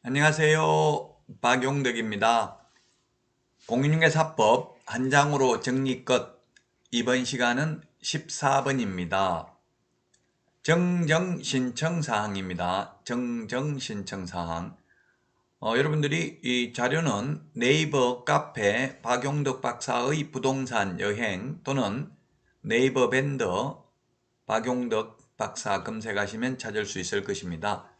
안녕하세요. 박용덕입니다. 공인중개사법 한 장으로 정리 끝. 이번 시간은 14번입니다. 정정신청사항입니다. 정정신청사항. 여러분들이 이 자료는 네이버 카페 박용덕 박사의 부동산 여행 또는 네이버 밴더 박용덕 박사 검색하시면 찾을 수 있을 것입니다.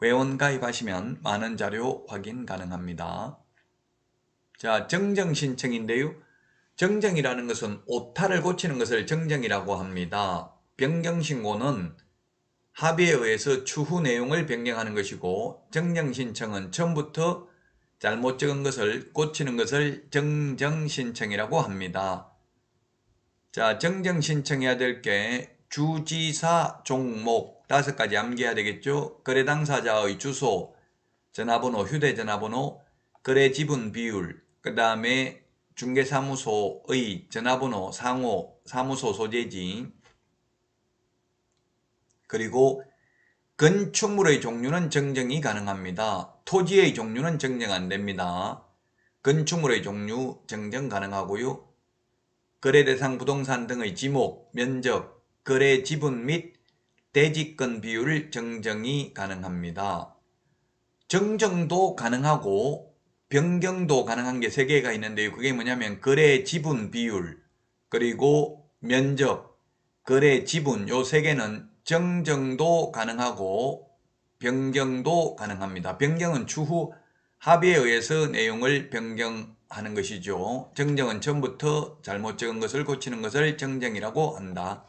회원 가입하시면 많은 자료 확인 가능합니다. 자, 정정신청인데요. 정정이라는 것은 오타를 고치는 것을 정정이라고 합니다. 변경신고는 합의에 의해서 추후 내용을 변경하는 것이고, 정정신청은 처음부터 잘못 적은 것을 고치는 것을 정정신청이라고 합니다. 자, 정정신청해야 될 게 주지사, 종목 5가지 암기해야 되겠죠. 거래 당사자의 주소, 전화번호, 휴대전화번호, 거래 지분 비율, 그 다음에 중개사무소의 전화번호, 상호, 사무소 소재지, 그리고 건축물의 종류는 정정이 가능합니다. 토지의 종류는 정정 안 됩니다. 건축물의 종류 정정 가능하고요. 거래 대상 부동산 등의 지목, 면적, 거래 지분 및 대지권 비율 정정이 가능합니다. 정정도 가능하고 변경도 가능한 게 3개가 있는데요. 그게 뭐냐면 거래 지분 비율, 그리고 면적, 거래 지분 요 3개는 정정도 가능하고 변경도 가능합니다. 변경은 추후 합의에 의해서 내용을 변경하는 것이죠. 정정은 처음부터 잘못 적은 것을 고치는 것을 정정이라고 한다.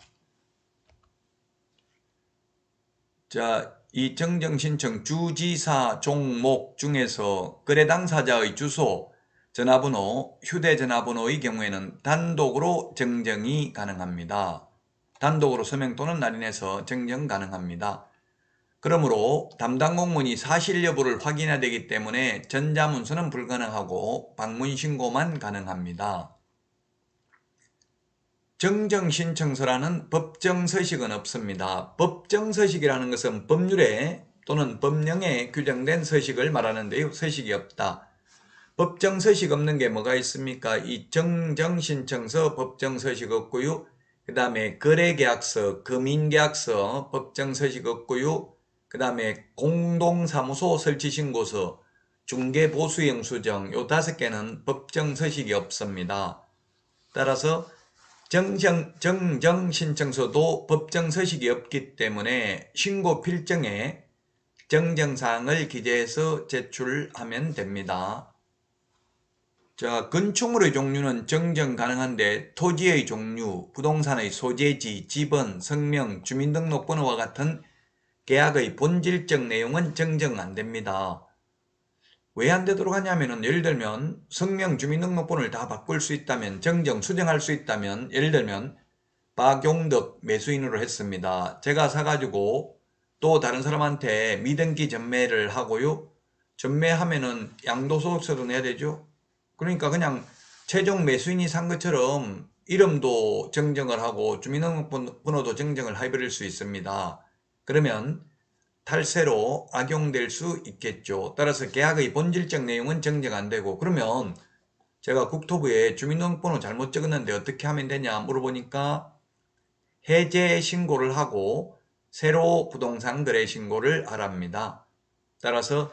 자, 이 정정신청 주지사 종목 중에서 거래 당사자의 주소, 전화번호, 휴대전화번호의 경우에는 단독으로 정정이 가능합니다. 단독으로 서명 또는 날인해서 정정 가능합니다. 그러므로 담당 공무원이 사실 여부를 확인해야 되기 때문에 전자문서는 불가능하고 방문신고만 가능합니다. 정정신청서라는 법정서식은 없습니다. 법정서식이라는 것은 법률에 또는 법령에 규정된 서식을 말하는데요. 서식이 없다. 법정서식 없는 게 뭐가 있습니까? 이 정정신청서 법정서식 없고요. 그 다음에 거래계약서, 금인계약서 법정서식 없고요. 그 다음에 공동사무소 설치신고서, 중개보수영수증 요 5개는 법정서식이 없습니다. 따라서 정정신청서도 법정서식이 없기 때문에 신고 필정에 정정사항을 기재해서 제출하면 됩니다. 자, 건축물의 종류는 정정 가능한데 토지의 종류, 부동산의 소재지, 지번, 성명, 주민등록번호와 같은 계약의 본질적 내용은 정정 안 됩니다. 왜 안 되도록 하냐면은 예를 들면 성명, 주민등록번호를 다 바꿀 수 있다면, 정정, 수정할 수 있다면, 예를 들면 박용덕 매수인으로 했습니다. 제가 사가지고 또 다른 사람한테 미등기 전매를 하고요. 전매하면은 양도소득세도 내야 되죠. 그러니까 그냥 최종 매수인이 산 것처럼 이름도 정정을 하고 주민등록번호도 정정을 해버릴 수 있습니다. 그러면 탈세로 악용될 수 있겠죠. 따라서 계약의 본질적 내용은 정정 안 되고, 그러면 제가 국토부에 주민등록번호 잘못 적었는데 어떻게 하면 되냐 물어보니까 해제 신고를 하고 새로 부동산 거래 신고를 하랍니다. 따라서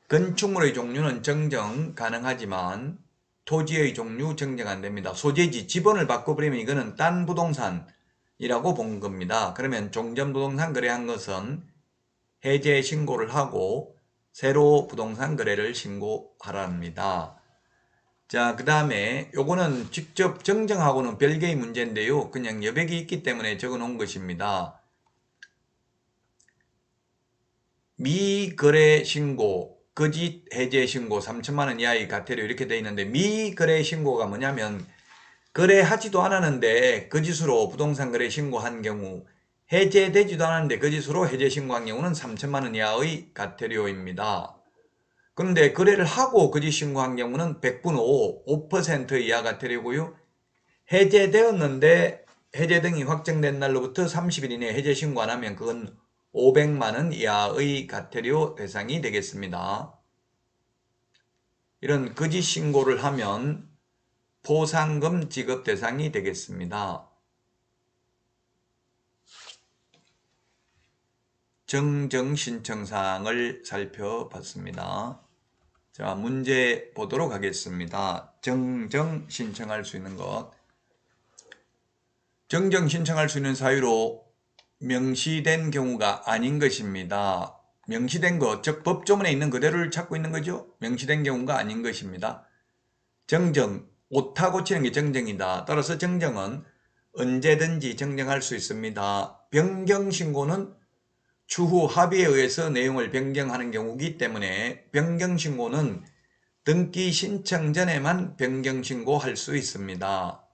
건축물의 종류는 정정 가능하지만 토지의 종류 정정 안 됩니다. 소재지, 지번을 바꿔버리면 이거는 딴 부동산이라고 본 겁니다. 그러면 종전부동산 거래한 것은 해제 신고를 하고 새로 부동산 거래를 신고하랍니다. 자, 그 다음에 요거는 직접 정정하고는 별개의 문제인데요. 그냥 여백이 있기 때문에 적어 놓은 것입니다. 미거래 신고, 거짓 해제 신고 3천만 원 이하의 과태료 이렇게 되어 있는데, 미거래 신고가 뭐냐면 거래하지도 않았는데 거짓으로 부동산 거래 신고한 경우, 해제되지도 않았는데 거짓으로 해제 신고한 경우는 3천만 원 이하의 과태료입니다. 그런데 거래를 하고 거짓 신고한 경우는 100분 5% 이하 과태료고요. 해제되었는데 해제 등이 확정된 날로부터 30일 이내에 해제 신고 안 하면 그건 500만 원 이하의 과태료 대상이 되겠습니다. 이런 거짓 신고를 하면 포상금 지급 대상이 되겠습니다. 정정 신청 사항을 살펴봤습니다. 자, 문제 보도록 하겠습니다. 정정 신청할 수 있는 것. 정정 신청할 수 있는 사유로 명시된 경우가 아닌 것입니다. 명시된 것, 즉 법조문에 있는 그대로를 찾고 있는 거죠. 명시된 경우가 아닌 것입니다. 정정, 오타 고치는 게 정정이다. 따라서 정정은 언제든지 정정할 수 있습니다. 변경신고는 추후 합의에 의해서 내용을 변경하는 경우이기 때문에 변경신고는 등기 신청 전에만 변경신고할 수 있습니다.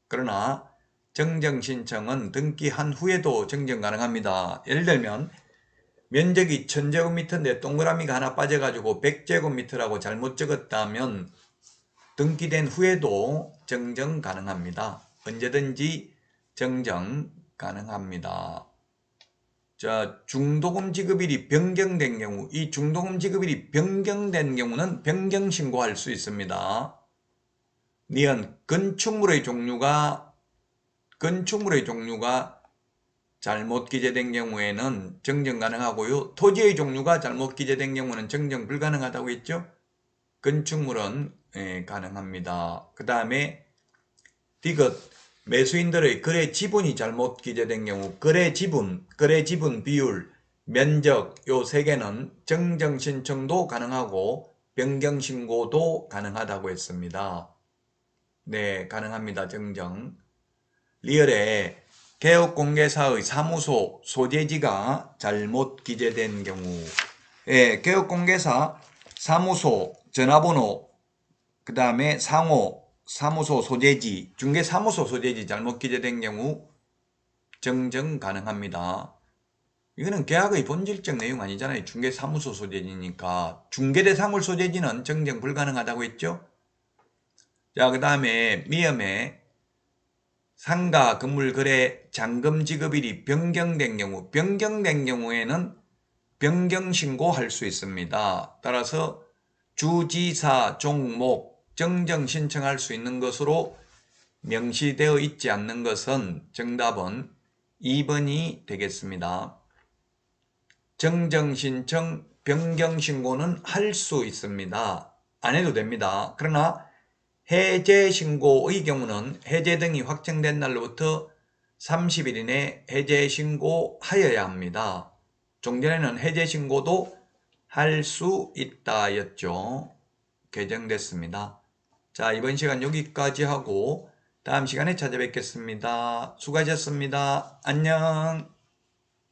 그러나 정정신청은 등기한 후에도 정정 가능합니다. 예를 들면 면적이 1000제곱미터인데 동그라미가 하나 빠져가지고 100제곱미터라고 잘못 적었다면 등기된 후에도 정정 가능합니다. 언제든지 정정 가능합니다. 자, 중도금 지급일이 변경된 경우, 이 중도금 지급일이 변경된 경우는 변경신고할 수 있습니다. 니은 건축물의 종류가 잘못 기재된 경우에는 정정 가능하고요. 토지의 종류가 잘못 기재된 경우는 정정 불가능하다고 했죠. 건축물은 가능합니다. 그 다음에 디귿, 매수인들의 거래 지분이 잘못 기재된 경우 거래 지분 비율, 면적 요 세 개는 정정 신청도 가능하고 변경 신고도 가능하다고 했습니다. 네, 가능합니다. 정정. 리얼에 개업공개사의 사무소 소재지가 잘못 기재된 경우, 개업공개사 사무소 전화번호, 그 다음에 상호 사무소 소재지, 중개사무소 소재지 잘못 기재된 경우 정정 가능합니다. 이거는 계약의 본질적 내용 아니잖아요. 중개사무소 소재지니까. 중개대상물 소재지는 정정 불가능하다고 했죠. 자, 그 다음에 미음에 상가 건물 거래 잔금 지급일이 변경된 경우에는 변경 신고할 수 있습니다. 따라서 주지사 종목 정정 신청할 수 있는 것으로 명시되어 있지 않는 것은 정답은 2번이 되겠습니다. 정정 신청, 변경 신고는 할 수 있습니다. 안 해도 됩니다. 그러나 해제 신고의 경우는 해제 등이 확정된 날로부터 30일 이내 해제 신고하여야 합니다. 종전에는 해제 신고도 할 수 있다 였죠. 개정됐습니다. 자, 이번 시간 여기까지 하고 다음 시간에 찾아뵙겠습니다. 수고하셨습니다. 안녕.